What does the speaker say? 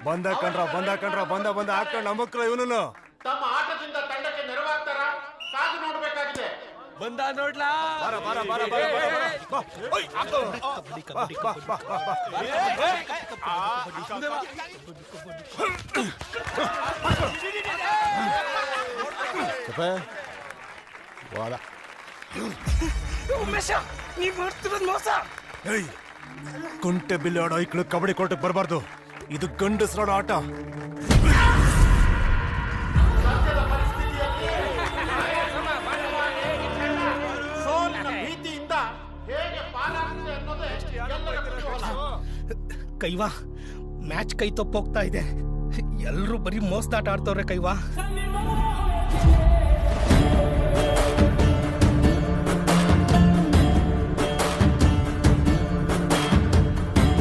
ಬಂದ ಕಣ್ರ ಬಂದ ಹಾಕೊಂಡ್ ನಮಕ್ರ ಇವನು ತಮ್ಮ ಆಟದಿಂದ ತಂಡಕ್ಕೆ ನೆರವಾಗ್ತಾರ ಕಾದು ನೋಡ್ಬೇಕಾಗಿದೆ. ಬಂದ ನೋಡ್ಲಾ ಉಮೇಶ, ನೀವ್ ಮಾಡ್ತಿರೋದ್ ಮೋಸ. ಕುಂಟೆ ಬಿಲ್ಲೆ ಆಡೋ ಐಕ್ಳು ಕಬಡ್ಡಿ ಕೋರ್ಟಕ್ಕೆ ಬರಬಾರ್ದು. ಇದು ಗಂಡಸ್ರಾಡೋ ಆಟ. ಸೋಲಿನ ಭೀತಿಯಿಂದ ಹೇಗೆ ಪಾಲಾಗುತ್ತೆ ಅನ್ನೋದೇ ಎಲ್ಲರ ಕುತೂಹಲ. ಕೈವಾ, ಮ್ಯಾಚ್ ಕೈ ತಪ್ಪೋಗ್ತಾ ಇದೆ. ಎಲ್ರೂ ಬರೀ ಮೋಸದಾಟ ಆಡ್ತವ್ರೆ ಕೈವಾ.